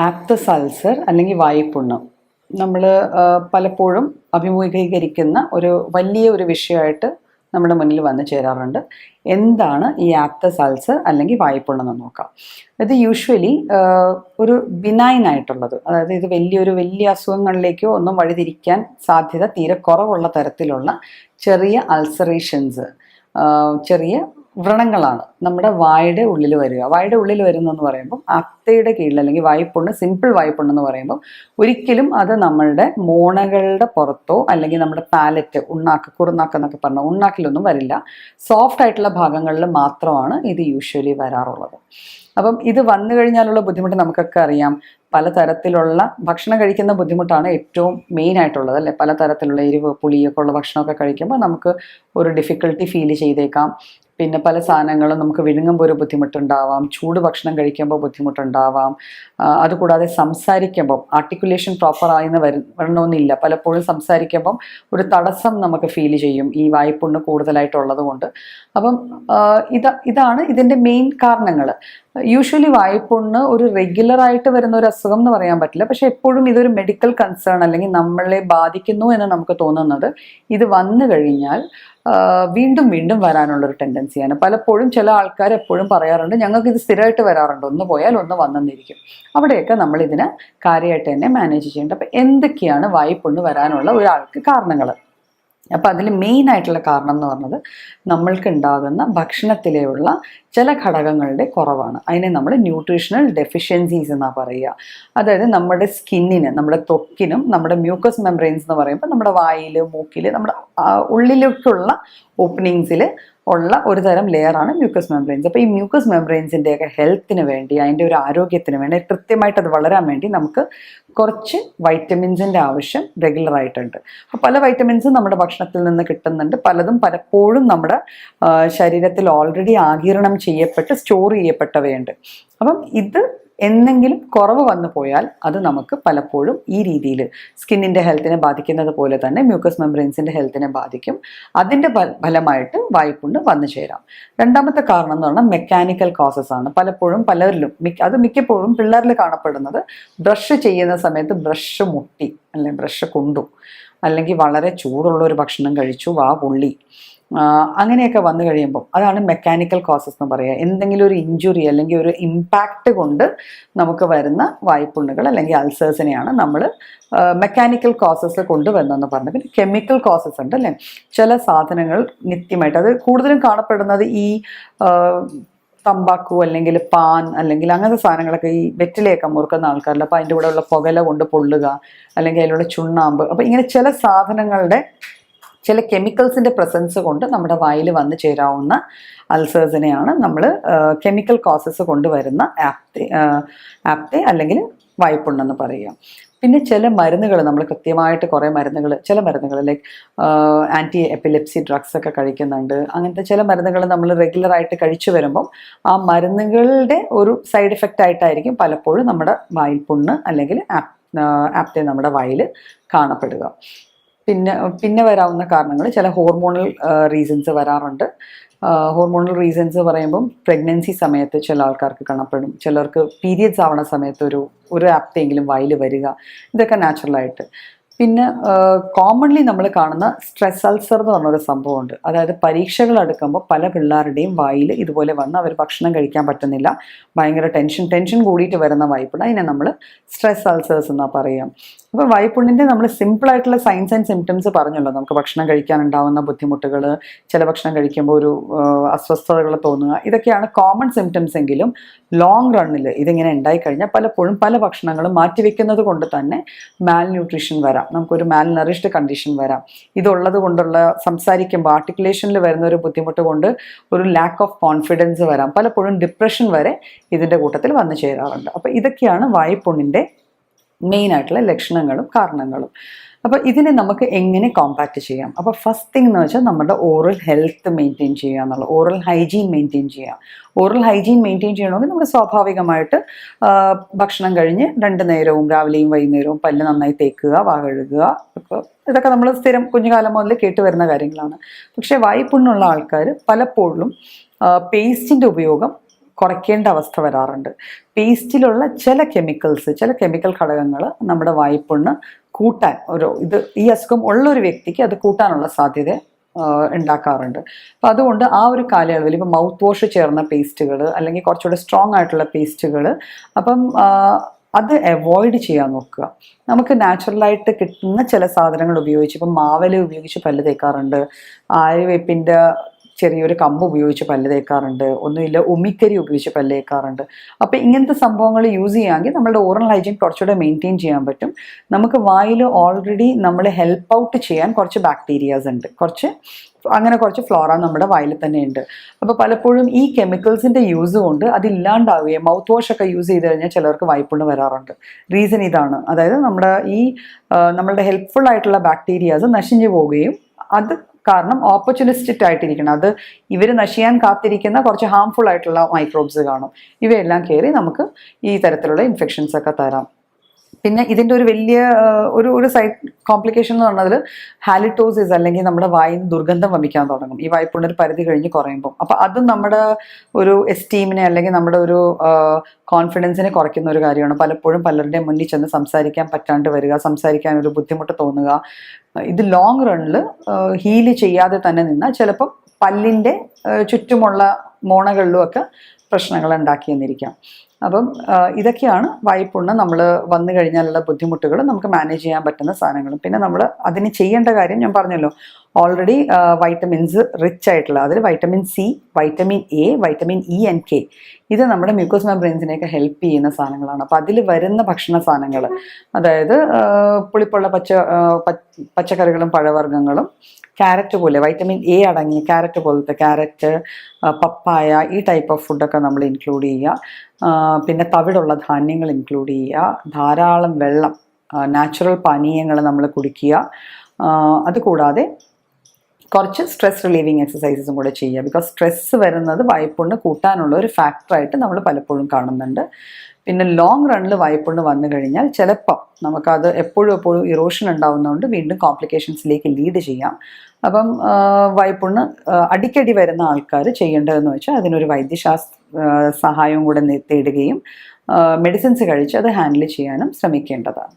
ആപ്തസ് ulcer അല്ലെങ്കിൽ വായ്പുണ്ണ് നമ്മൾ പലപ്പോഴും അഭിമുഖീകരിക്കുന്ന വലിയ ഒരു വിഷയമായിട്ട് നമ്മുടെ മുന്നിൽ വന്നു ചേരാറുണ്ട്. എന്താണ് ഈ ആപ്തസ് അൾസർ അല്ലെങ്കിൽ വായ്പുണ്ണെന്ന് നോക്കാം. ഇത് യൂഷ്വലി ഒരു ബിനൈൻ ആയിട്ടുള്ളത്, അതായത് ഇത് വലിയ അസുഖങ്ങളിലേക്കോ ഒന്നും വഴിതിരിക്കാൻ സാധ്യത തീരെ കുറവുള്ള തരത്തിലുള്ള ചെറിയ അൾസറേഷൻസ്, ചെറിയ വ്രണങ്ങളാണ് നമ്മുടെ വായുടെ ഉള്ളിൽ വരിക. വായുടെ ഉള്ളിൽ വരുന്നതെന്ന് പറയുമ്പോൾ അത്തയുടെ കീഴിൽ അല്ലെങ്കിൽ വായ്പുണ്ണ്, സിമ്പിൾ വായ്പുണ്ണെന്ന് പറയുമ്പോൾ ഒരിക്കലും അത് നമ്മളുടെ മോണകളുടെ പുറത്തോ അല്ലെങ്കിൽ നമ്മുടെ പാലറ്റ്, കുറുനാക്ക് എന്നൊക്കെ പറഞ്ഞാൽ ഉണ്ണാക്കിലൊന്നും വരില്ല. സോഫ്റ്റ് ആയിട്ടുള്ള ഭാഗങ്ങളിൽ മാത്രമാണ് ഇത് യൂഷ്വലി വരാറുള്ളത്. അപ്പം ഇത് വന്നു കഴിഞ്ഞാലുള്ള ബുദ്ധിമുട്ട് നമുക്കൊക്കെ അറിയാം. പലതരത്തിലുള്ള ഭക്ഷണം കഴിക്കുന്ന ബുദ്ധിമുട്ടാണ് ഏറ്റവും മെയിൻ ആയിട്ടുള്ളത്, അല്ലേ? പലതരത്തിലുള്ള എരിവ്, പുളിയൊക്കെ ഉള്ള ഭക്ഷണമൊക്കെ കഴിക്കുമ്പോൾ നമുക്ക് ഒരു ഡിഫിക്കൽട്ടി ഫീൽ ചെയ്തേക്കാം. പിന്നെ പല സാധനങ്ങളും നമുക്ക് വിഴുങ്ങുമ്പോൾ ഒരു ബുദ്ധിമുട്ടുണ്ടാവാം, ചൂട് ഭക്ഷണം കഴിക്കുമ്പോൾ ബുദ്ധിമുട്ടുണ്ടാവാം. അതുകൂടാതെ സംസാരിക്കുമ്പം ആർട്ടിക്കുലേഷൻ പ്രോപ്പറായിന്ന് വരണമെന്നില്ല. പലപ്പോഴും സംസാരിക്കുമ്പം ഒരു തടസ്സം നമുക്ക് ഫീൽ ചെയ്യും, ഈ വായ്പുണ്ണ് കൂടുതലായിട്ടുള്ളത് കൊണ്ട്. അപ്പം ഇതാണ് ഇതിൻ്റെ മെയിൻ കാരണങ്ങൾ. യൂഷ്വലി വായ്പുണ്ണ് ഒരു റെഗുലറായിട്ട് വരുന്ന ഒരു അസുഖം എന്ന് പറയാൻ പറ്റില്ല. പക്ഷെ എപ്പോഴും ഇതൊരു മെഡിക്കൽ കൺസേൺ അല്ലെങ്കിൽ നമ്മളെ ബാധിക്കുന്നു എന്ന് നമുക്ക് തോന്നുന്നത് ഇത് വന്നു കഴിഞ്ഞാൽ വീണ്ടും വീണ്ടും വരാനുള്ളൊരു ടെൻഡൻസിയാണ്. പലപ്പോഴും ചില ആൾക്കാർ എപ്പോഴും പറയാറുണ്ട്, ഞങ്ങൾക്ക് ഇത് സ്ഥിരമായിട്ട് വരാറുണ്ട്, ഒന്ന് പോയാൽ ഒന്ന് വന്നെന്നിരിക്കും. അവിടെയൊക്കെ നമ്മൾ ഇതിനെ കാര്യമായിട്ട് തന്നെ മാനേജ് ചെയ്യേണ്ടത്. അപ്പം എന്തൊക്കെയാണ് വായ്പുണ്ണ് വരാനുള്ള ഒരാൾക്ക് കാരണങ്ങൾ? അപ്പം അതിൽ മെയിൻ ആയിട്ടുള്ള കാരണം എന്ന് പറഞ്ഞത് നമ്മൾക്ക് ഉണ്ടാകുന്ന ഭക്ഷണത്തിലെയുള്ള ചില ഘടകങ്ങളുടെ കുറവാണ്. അതിനെ നമ്മൾ ന്യൂട്രീഷണൽ ഡെഫിഷ്യൻസീസ് എന്നാണ് പറയുക. അതായത് നമ്മുടെ സ്കിന്നിന്, നമ്മുടെ ത്വക്കിനും, നമ്മുടെ മ്യൂക്കസ് മെംബ്രെയിൻസ് എന്ന് പറയുമ്പോൾ നമ്മുടെ വായിൽ, മൂക്കിൽ, നമ്മുടെ ഉള്ളിലേക്കുള്ള ഓപ്പണിങ്സിൽ ഉള്ള ഒരു തരം ലെയറാണ് മ്യൂക്കസ് മെംബ്രെയിൻസ്. അപ്പോൾ ഈ മ്യൂക്കസ് മെംബ്രെയിൻസിൻ്റെയൊക്കെ ഹെൽത്തിന് വേണ്ടി, അതിൻ്റെ ഒരു ആരോഗ്യത്തിന് വേണ്ടി, കൃത്യമായിട്ട് അത് വളരാൻ വേണ്ടി നമുക്ക് കുറച്ച് വൈറ്റമിൻസിൻ്റെ ആവശ്യം റെഗുലറായിട്ടുണ്ട്. അപ്പോൾ പല വൈറ്റമിൻസും നമ്മുടെ ഭക്ഷണത്തിൽ നിന്ന് കിട്ടുന്നുണ്ട്. പലപ്പോഴും നമ്മുടെ ശരീരത്തിൽ ഓൾറെഡി ആഗിരണം ചെയ്യപ്പെട്ട് സ്റ്റോർ ചെയ്യപ്പെട്ടവയുണ്ട്. അപ്പം ഇത് എന്തെങ്കിലും കുറവ് വന്നു പോയാൽ അത് നമുക്ക് പലപ്പോഴും ഈ രീതിയിൽ സ്കിന്നിൻ്റെ ഹെൽത്തിനെ ബാധിക്കുന്നത് പോലെ തന്നെ മ്യൂക്കസ് മെംബ്രെയിൻസിൻ്റെ ഹെൽത്തിനെ ബാധിക്കും. അതിൻ്റെ ഫലമായിട്ട് വായ്പുണ്ണ് വന്നു ചേരാം. രണ്ടാമത്തെ കാരണം എന്ന് പറഞ്ഞാൽ മെക്കാനിക്കൽ കോസസ് ആണ്. പലപ്പോഴും പലരിലും, മിക്കപ്പോഴും പിള്ളേരിൽ കാണപ്പെടുന്നത് ബ്രഷ് ചെയ്യുന്ന സമയത്ത് ബ്രഷ് മുട്ടി, അല്ലെങ്കിൽ ബ്രഷ് കൊണ്ടു, അല്ലെങ്കിൽ വളരെ ചൂടുള്ള ഒരു ഭക്ഷണം കഴിച്ചു, വാ പൊള്ളി, അങ്ങനെയൊക്കെ വന്നു കഴിയുമ്പോൾ അതാണ് മെക്കാനിക്കൽ കോസസ് എന്ന് പറയുക. എന്തെങ്കിലും ഒരു ഇഞ്ചുറി അല്ലെങ്കിൽ ഒരു ഇമ്പാക്റ്റ് കൊണ്ട് നമുക്ക് വരുന്ന വായ്പുണ്ണുകൾ അല്ലെങ്കിൽ അൾസേഴ്സിനെയാണ് നമ്മൾ മെക്കാനിക്കൽ കോസസ് കൊണ്ടുവന്നെന്ന് പറഞ്ഞത്. പിന്നെ കെമിക്കൽ കോസസ് ഉണ്ട്, അല്ലേ? ചില സാധനങ്ങൾ നിത്യമായിട്ട്, അത് കൂടുതലും കാണപ്പെടുന്നത് ഈ തമ്പാക്കു അല്ലെങ്കിൽ പാൻ അല്ലെങ്കിൽ അങ്ങനത്തെ സാധനങ്ങളൊക്കെ ഈ വെറ്റിലയൊക്കെ മുറുക്കുന്ന ആൾക്കാരിൽ. അപ്പോൾ അതിൻ്റെ കൂടെ ഉള്ള പുകല കൊണ്ട് പൊള്ളുക, അല്ലെങ്കിൽ അതിലുള്ള ചുണ്ണാമ്പ്, അപ്പോൾ ഇങ്ങനെ ചില സാധനങ്ങളുടെ ചില കെമിക്കൽസിൻ്റെ പ്രസൻസ് കൊണ്ട് നമ്മുടെ വായിൽ വന്നു ചേരാവുന്ന അൾസേഴ്സിനെയാണ് നമ്മൾ കെമിക്കൽ കോസസ് കൊണ്ടുവരുന്ന ആപ്തെ അല്ലെങ്കിൽ വായ്പുണ്ണെന്ന് പറയുക. പിന്നെ ചില മരുന്നുകൾ, നമ്മൾ കൃത്യമായിട്ട് കുറേ മരുന്നുകൾ, ചില മരുന്നുകൾ ലൈക്ക് ആൻറ്റി എപ്പിലെപ്സി ഡ്രഗ്സ് ഒക്കെ കഴിക്കുന്നുണ്ട്. അങ്ങനത്തെ ചില മരുന്നുകൾ നമ്മൾ റെഗുലറായിട്ട് കഴിച്ചു വരുമ്പം ആ മരുന്നുകളുടെ ഒരു സൈഡ് എഫക്റ്റ് ആയിട്ടായിരിക്കും പലപ്പോഴും നമ്മുടെ വായ്പുണ്ണ് അല്ലെങ്കിൽ ആപ്തെ നമ്മുടെ വായിൽ കാണപ്പെടുക. പിന്നെ വരാവുന്ന കാരണങ്ങൾ ചില ഹോർമോണൽ റീസൺസ് വരാറുണ്ട്. ഹോർമോണൽ റീസൺസ് പറയുമ്പം പ്രഗ്നൻസി സമയത്ത് ചില ആൾക്കാർക്ക് കാണപ്പെടും, ചിലർക്ക് പീരിയഡ്സ് ആവണ സമയത്ത് ഒരു ആപ്തെങ്കിലും വായിൽ വരിക, ഇതൊക്കെ നാച്ചുറലായിട്ട്. പിന്നെ കോമൺലി നമ്മൾ കാണുന്ന സ്ട്രെസ് അൾസർ എന്ന് പറഞ്ഞൊരു സംഭവമുണ്ട്. അതായത് പരീക്ഷകൾ അടുക്കുമ്പോൾ പല പിള്ളേരുടെയും വായിൽ ഇതുപോലെ വന്ന് അവർ ഭക്ഷണം കഴിക്കാൻ പറ്റുന്നില്ല, ഭയങ്കര ടെൻഷൻ കൂടിയിട്ട് വരുന്ന വായ്പുണ്ണ്, അതിനെ നമ്മൾ സ്ട്രെസ് അൾസേഴ്സ് എന്നാണ് പറയാം. അപ്പോൾ വായ്പുണ്ണിൻ്റെ നമ്മൾ സിമ്പിളായിട്ടുള്ള സൈൻസ് ആൻഡ് സിംറ്റംസ് പറഞ്ഞല്ലോ. നമുക്ക് ഭക്ഷണം കഴിക്കാനുണ്ടാവുന്ന ബുദ്ധിമുട്ടുകൾ, ചില ഭക്ഷണം കഴിക്കുമ്പോൾ ഒരു അസ്വസ്ഥതകൾ തോന്നുക, ഇതൊക്കെയാണ് കോമൺ സിംറ്റംസ്. എങ്കിലും ലോങ് റണ്ണിൽ ഇതിങ്ങനെ ഉണ്ടായിക്കഴിഞ്ഞാൽ പലപ്പോഴും പല ഭക്ഷണങ്ങളും മാറ്റിവെക്കുന്നത് കൊണ്ട് തന്നെ മാൽ ന്യൂട്രീഷൻ വരാം, നമുക്കൊരു മാൽ നറിഷ്ഡ് കണ്ടീഷൻ വരാം. ഇതുള്ളത് കൊണ്ടുള്ള സംസാരിക്കുമ്പോൾ ആർട്ടിക്കുലേഷനിൽ വരുന്ന ഒരു ബുദ്ധിമുട്ട് കൊണ്ട് ഒരു ലാക്ക് ഓഫ് കോൺഫിഡൻസ് വരാം, പലപ്പോഴും ഡിപ്രഷൻ വരെ ഇതിൻ്റെ കൂട്ടത്തിൽ വന്നു ചേരാറുണ്ട്. അപ്പോൾ ഇതൊക്കെയാണ് വായ്പുണ്ണിൻ്റെ മെയിൻ ആയിട്ടുള്ള ലക്ഷണങ്ങളും കാരണങ്ങളും. അപ്പോൾ ഇതിനെ നമുക്ക് എങ്ങനെ കോമ്പാക്റ്റ് ചെയ്യാം? അപ്പോൾ ഫസ്റ്റ് തിങ് എന്ന് വെച്ചാൽ നമ്മുടെ ഓറൽ ഹെൽത്ത് മെയിൻറ്റെയിൻ ചെയ്യുക എന്നുള്ള, ഓറൽ ഹൈജീൻ മെയിൻറ്റെയിൻ ചെയ്യുക. ഓറൽ ഹൈജീൻ മെയിൻറ്റെയിൻ ചെയ്യണമെങ്കിൽ നമ്മൾ സ്വാഭാവികമായിട്ട് ഭക്ഷണം കഴിഞ്ഞ് 2 നേരവും രാവിലെയും വൈകുന്നേരവും പല്ല് നന്നായി തേക്കുക, വാ കഴുകുക, ഇതൊക്കെ നമ്മൾ സ്ഥിരം കുഞ്ഞുകാലം മുതൽ കേട്ട് വരുന്ന കാര്യങ്ങളാണ്. പക്ഷേ വായ്പുണ്ണുള്ള ആൾക്കാർ പലപ്പോഴും പേസ്റ്റിൻ്റെ ഉപയോഗം കുറയ്ക്കേണ്ട അവസ്ഥ വരാറുണ്ട്. പേസ്റ്റിലുള്ള ചില കെമിക്കൽ ഘടകങ്ങൾ നമ്മുടെ വായ്പുണ്ണ് കൂട്ടാൻ ഈ അസുഖം ഉള്ള ഒരു വ്യക്തിക്ക് അത് കൂട്ടാനുള്ള സാധ്യത ഉണ്ടാക്കാറുണ്ട്. അപ്പം അതുകൊണ്ട് ആ ഒരു കാലയളവിൽ ഇപ്പം മൗത്ത് വാഷ് ചേർന്ന പേസ്റ്റുകൾ അല്ലെങ്കിൽ കുറച്ചുകൂടെ സ്ട്രോങ് ആയിട്ടുള്ള പേസ്റ്റുകൾ അപ്പം അത് അവോയ്ഡ് ചെയ്യാൻ നോക്കുക. നമുക്ക് നാച്ചുറലായിട്ട് കിട്ടുന്ന ചില സാധനങ്ങൾ ഉപയോഗിച്ച്, ഇപ്പം മാവല ഉപയോഗിച്ച് പല്ല് തേക്കാറുണ്ട്, ആര്യവേപ്പിൻ്റെ ചെറിയൊരു കമ്പ് ഉപയോഗിച്ച് പല്ല് തേക്കാറുണ്ട്, ഒന്നുമില്ല ഉമിക്കരി ഉപയോഗിച്ച് പല്ല് തേക്കാറുണ്ട്. അപ്പോൾ ഇങ്ങനത്തെ സംഭവങ്ങൾ യൂസ് ചെയ്യാമെങ്കിൽ നമ്മുടെ ഓറൽ ഹൈജീൻ കുറച്ചുകൂടെ മെയിൻറ്റെയിൻ ചെയ്യാൻ പറ്റും. നമുക്ക് വായിൽ ഓൾറെഡി നമ്മളെ ഹെൽപ്പ് ഔട്ട് ചെയ്യാൻ കുറച്ച് ബാക്ടീരിയാസ് ഉണ്ട്, കുറച്ച് ഫ്ലോറ നമ്മുടെ വായിൽ തന്നെ ഉണ്ട്. അപ്പോൾ പലപ്പോഴും ഈ കെമിക്കൽസിൻ്റെ യൂസ് കൊണ്ട് അതില്ലാണ്ടാവുകയും മൗത്ത് വാഷ് ഒക്കെ യൂസ് ചെയ്ത് കഴിഞ്ഞാൽ ചിലർക്ക് വായ്പുണ്ണ് വരാറുണ്ട്. റീസൺ ഇതാണ്, അതായത് നമ്മളുടെ ഹെൽപ്ഫുൾ ആയിട്ടുള്ള ബാക്ടീരിയാസ് നശിഞ്ഞു പോവുകയും അത് കാരണം ഓപ്പർച്യൂണിസ്റ്റിക് ആയിട്ടിരിക്കണം, അത് ഇവർ നശിയാൻ കാത്തിരിക്കുന്ന കുറച്ച് ഹാംഫുൾ ആയിട്ടുള്ള മൈക്രോബ്സ് കാണും. ഇവയെല്ലാം കയറി നമുക്ക് ഈ തരത്തിലുള്ള ഇൻഫെക്ഷൻസ് ഒക്കെ തരാം. പിന്നെ ഇതിൻ്റെ ഒരു വലിയ ഒരു സൈഡ് കോംപ്ലിക്കേഷൻ എന്ന് പറഞ്ഞാൽ ഹാലിറ്റോസിസ്, അല്ലെങ്കിൽ നമ്മുടെ വായിൽ ദുർഗന്ധം വമിക്കാൻ തുടങ്ങും ഈ വായ്പുണ്ണ് ഒരു പരിധി കഴിഞ്ഞ് കുറയുമ്പോൾ. അപ്പോൾ അതും നമ്മുടെ ഒരു എസ്റ്റീമിനെ അല്ലെങ്കിൽ നമ്മുടെ ഒരു കോൺഫിഡൻസിനെ കുറയ്ക്കുന്ന ഒരു കാര്യമാണ്. പലപ്പോഴും പലരുടെയും മുന്നിൽ ചെന്ന് സംസാരിക്കാൻ പറ്റാണ്ട് വരിക, സംസാരിക്കാൻ ഒരു ബുദ്ധിമുട്ട് തോന്നുക. ഇത് ലോങ് റണ്ണിൽ ഹീല് ചെയ്യാതെ തന്നെ നിന്നാൽ ചിലപ്പോൾ പല്ലിൻ്റെ ചുറ്റുമുള്ള മോണകളിലും ഒക്കെ പ്രശ്നങ്ങൾ ഉണ്ടാക്കിയെന്നിരിക്കാം. അപ്പം ഇതൊക്കെയാണ് വായ്പുണ്ണ് നമ്മൾ വന്നു കഴിഞ്ഞാലുള്ള ബുദ്ധിമുട്ടുകൾ, നമുക്ക് മാനേജ് ചെയ്യാൻ പറ്റുന്ന സാധനങ്ങളും. പിന്നെ നമ്മൾ അതിന് ചെയ്യേണ്ട കാര്യം ഞാൻ പറഞ്ഞല്ലോ, ഓൾറെഡി വൈറ്റമിൻസ് റിച്ച് ആയിട്ടുള്ള, അതിൽ vitamin C, vitamin A, vitamin E and K, ഇത് നമ്മുടെ മ്യൂക്കോസ് മെംബ്രെയിൻസിനെയൊക്കെ ഹെൽപ്പ് ചെയ്യുന്ന സാധനങ്ങളാണ്. അപ്പോൾ അതിൽ വരുന്ന ഭക്ഷണ സാധനങ്ങൾ, അതായത് പുളിപ്പുള്ള പച്ചക്കറികളും പഴവർഗ്ഗങ്ങളും, ക്യാരറ്റ് പോലെ വൈറ്റമിൻ എ അടങ്ങിയ ക്യാരറ്റ് പോലത്തെ ക്യാരറ്റ്, പപ്പായ, ഈ ടൈപ്പ് ഓഫ് ഫുഡൊക്കെ നമ്മൾ ഇൻക്ലൂഡ് ചെയ്യുക. പിന്നെ തവിടുള്ള ധാന്യങ്ങൾ ഇൻക്ലൂഡ് ചെയ്യുക. ധാരാളം വെള്ളം, നാച്ചുറൽ പാനീയങ്ങൾ നമ്മൾ കുടിക്കുക. അതുകൂടാതെ കുറച്ച് സ്ട്രെസ് റിലീവിങ് എക്സസൈസസും കൂടെ ചെയ്യുക. ബിക്കോസ് സ്ട്രെസ്സ് വരുന്നത് വായ്പുണ്ണ് കൂട്ടാനുള്ള ഒരു ഫാക്ടറായിട്ട് നമ്മൾ പലപ്പോഴും കാണുന്നുണ്ട്. പിന്നെ ലോങ് റണ്ണിൽ വായ്പുണ്ണ് വന്നു കഴിഞ്ഞാൽ ചിലപ്പോൾ നമുക്കത് എപ്പോഴും ഇറോഷൻ ഉണ്ടാവുന്നതുകൊണ്ട് വീണ്ടും കോംപ്ലിക്കേഷൻസിലേക്ക് ലീഡ് ചെയ്യാം. അപ്പം വായ്പുണ്ണ് അടിക്കടി വരുന്ന ആൾക്കാർ ചെയ്യേണ്ടതെന്ന് വെച്ചാൽ അതിനൊരു സഹായവും കൂടെ തേടുകയും മെഡിസിൻസ് കഴിച്ച് അത് ഹാൻഡിൽ ചെയ്യാനും ശ്രമിക്കേണ്ടതാണ്.